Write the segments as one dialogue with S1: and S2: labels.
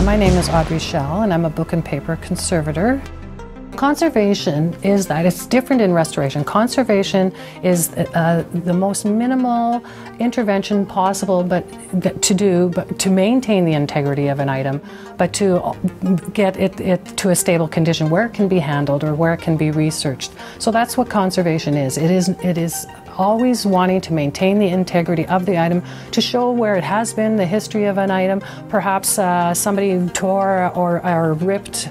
S1: My name is Audrie Schell, and I'm a book and paper conservator. Conservation is that it's different in restoration. Conservation is the most minimal intervention possible to maintain the integrity of an item, but to get it to a stable condition where it can be handled or where it can be researched. So that's what conservation is. It is always wanting to maintain the integrity of the item, to show where it has been, the history of an item. Perhaps somebody tore or ripped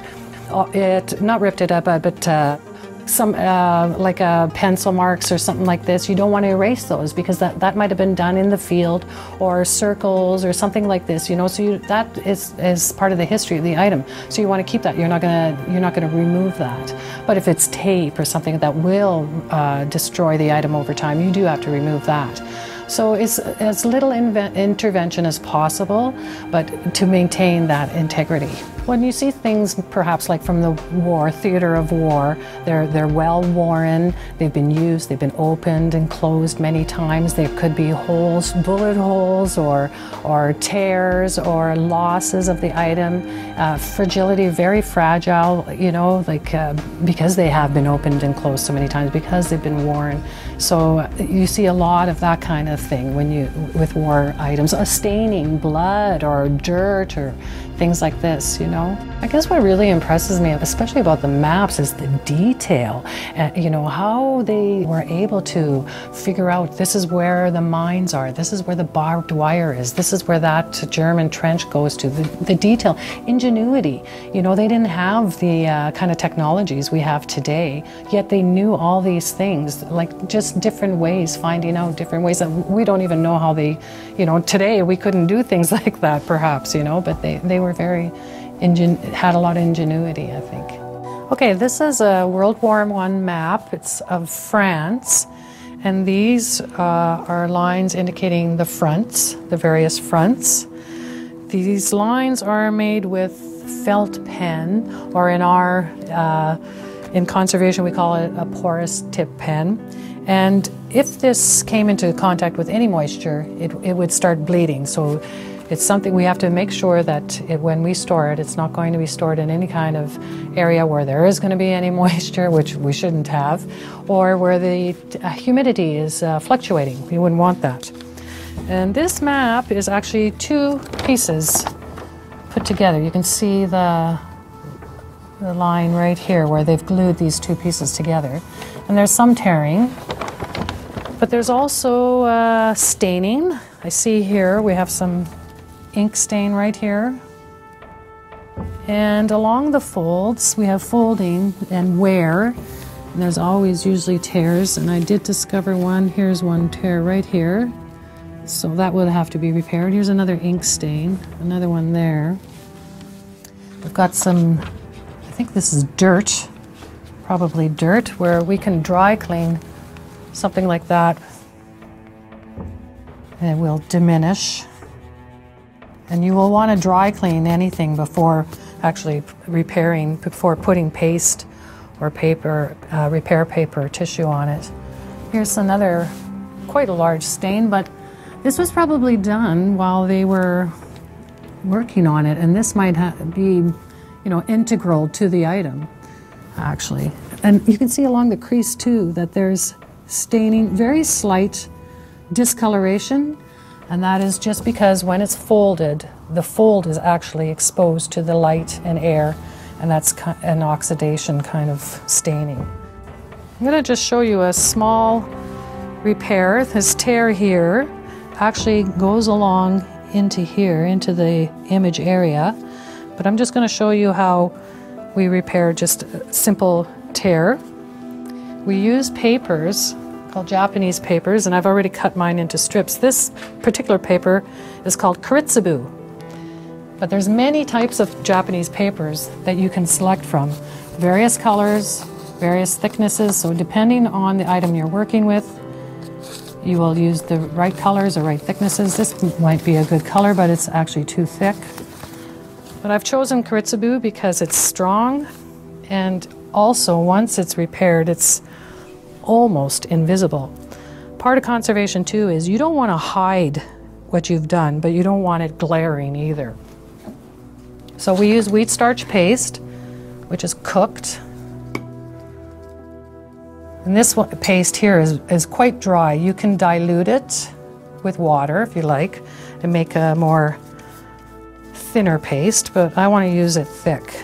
S1: it, not ripped it up, but some like pencil marks or something like this. You don't want to erase those because that might have been done in the field, or circles or something like this. You know, so that is part of the history of the item. So you want to keep that. You're not gonna remove that. But if it's tape or something that will destroy the item over time, you do have to remove that. So it's as little intervention as possible, but to maintain that integrity. When you see things perhaps like from the war, theater of war, they're well worn, they've been used, they've been opened and closed many times. There could be holes, bullet holes, or tears, or losses of the item. Fragility, very fragile, you know, like because they have been opened and closed so many times, because they've been worn. So you see a lot of that kind of thing with war items, staining, blood or dirt or things like this, you know. I guess what really impresses me, especially about the maps, is the detail. You know, how they were able to figure out this is where the mines are, this is where the barbed wire is, this is where that German trench goes to. The detail, ingenuity. You know, they didn't have the kind of technologies we have today, yet they knew all these things, like just different ways, finding out different ways that we don't even know how they, you know, today we couldn't do things like that perhaps, you know, but they were very, had a lot of ingenuity, I think. Okay, this is a World War I map. It's of France, and these are lines indicating the fronts, the various fronts. These lines are made with felt pen, or in conservation we call it a porous tip pen. And if this came into contact with any moisture, it would start bleeding. So it's something we have to make sure that when we store it, it's not going to be stored in any kind of area where there is going to be any moisture, which we shouldn't have, or where the humidity is fluctuating. We wouldn't want that. And this map is actually two pieces put together. You can see the line right here where they've glued these two pieces together. And there's some tearing, but there's also staining. I see here we have some ink stain right here. And along the folds, we have folding and wear. And there's always usually tears, and I did discover one. Here's one tear right here. So that would have to be repaired. Here's another ink stain, another one there. We've got some, I think this is dirt, probably dirt, where we can dry clean something like that, and it will diminish. And you will want to dry clean anything before actually repairing, before putting paste or paper, repair paper or tissue on it. Here's another, quite a large stain, but this was probably done while they were working on it, and this might be, you know, integral to the item, actually. And you can see along the crease too that there's staining, very slight discoloration. And that is just because when it's folded, the fold is actually exposed to the light and air, and that's an oxidation kind of staining. I'm going to just show you a small repair. This tear here actually goes along into here, into the image area, but I'm just going to show you how we repair just a simple tear. We use papers called Japanese papers, and I've already cut mine into strips. This particular paper is called karitsubu, but there's many types of Japanese papers that you can select from. Various colors, various thicknesses, so depending on the item you're working with, you will use the right colors or right thicknesses. This might be a good color, but it's actually too thick. But I've chosen karitsubu because it's strong, and also once it's repaired, it's almost invisible. Part of conservation too is you don't want to hide what you've done, but you don't want it glaring either. So we use wheat starch paste, which is cooked. And this paste here is quite dry. You can dilute it with water if you like and make a more thinner paste, but I want to use it thick.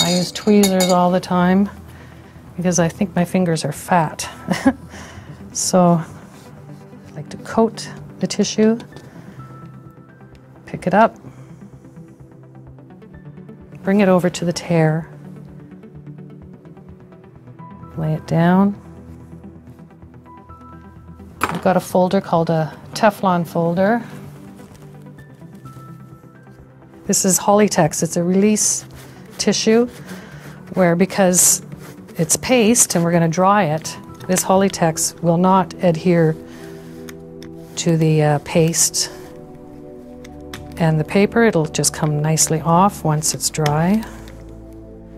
S1: I use tweezers all the time because I think my fingers are fat. So I like to coat the tissue, pick it up, bring it over to the tear, lay it down. I've got a folder called a Teflon folder. This is Hollytex. It's a release tissue where, because it's paste and we're going to dry it, this Hollytex will not adhere to the paste and the paper. It'll just come nicely off once it's dry.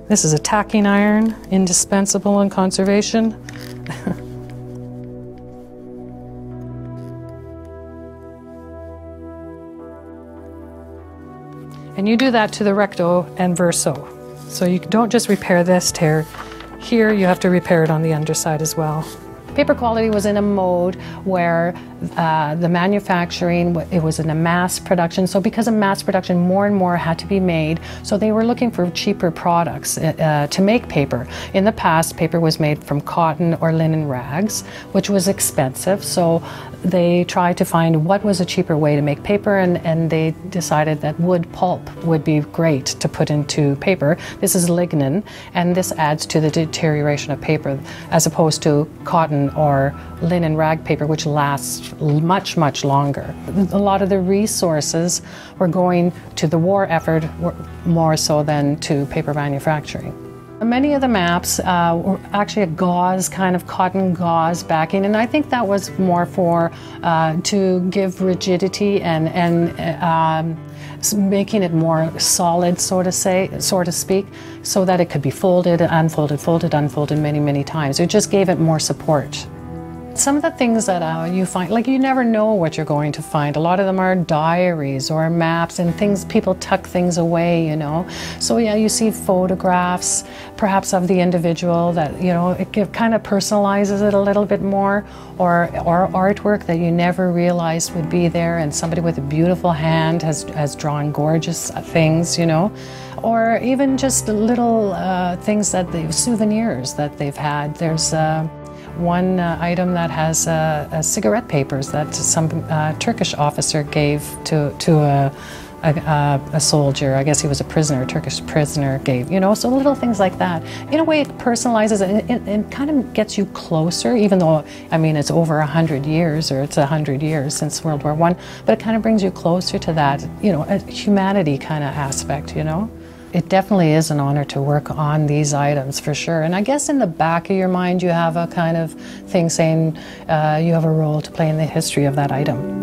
S1: This is a tacking iron, indispensable in conservation. And you do that to the recto and verso. So you don't just repair this tear here, you have to repair it on the underside as well. Paper quality was in a mode where the manufacturing, it was in a mass production. So because of mass production, more and more had to be made. So they were looking for cheaper products to make paper. In the past, paper was made from cotton or linen rags, which was expensive. So they tried to find what was a cheaper way to make paper, and they decided that wood pulp would be great to put into paper. This is lignin, and this adds to the deterioration of paper as opposed to cotton or linen rag paper, which lasts much, much longer. A lot of the resources were going to the war effort more so than to paper manufacturing. Many of the maps were actually a gauze, kind of cotton gauze backing, and I think that was more for to give rigidity and making it more solid, so to speak, so that it could be folded, unfolded, folded, unfolded many, many times. It just gave it more support. Some of the things that you find, like, you never know what you're going to find. A lot of them are diaries or maps and things, people tuck things away, you know. So yeah, you see photographs, perhaps of the individual that, you know, it kind of personalizes it a little bit more, or artwork that you never realized would be there, and somebody with a beautiful hand has drawn gorgeous things, you know. Or even just little things souvenirs that they've had. There's one item that has cigarette papers that some Turkish officer gave to a soldier. I guess he was a prisoner, a Turkish prisoner gave, you know, so little things like that. In a way, it personalizes it and kind of gets you closer, even though, I mean, it's over 100 years, or it's 100 years since World War I, but it kind of brings you closer to that, you know, a humanity kind of aspect, you know. It definitely is an honor to work on these items, for sure. And I guess in the back of your mind, you have a kind of thing saying you have a role to play in the history of that item.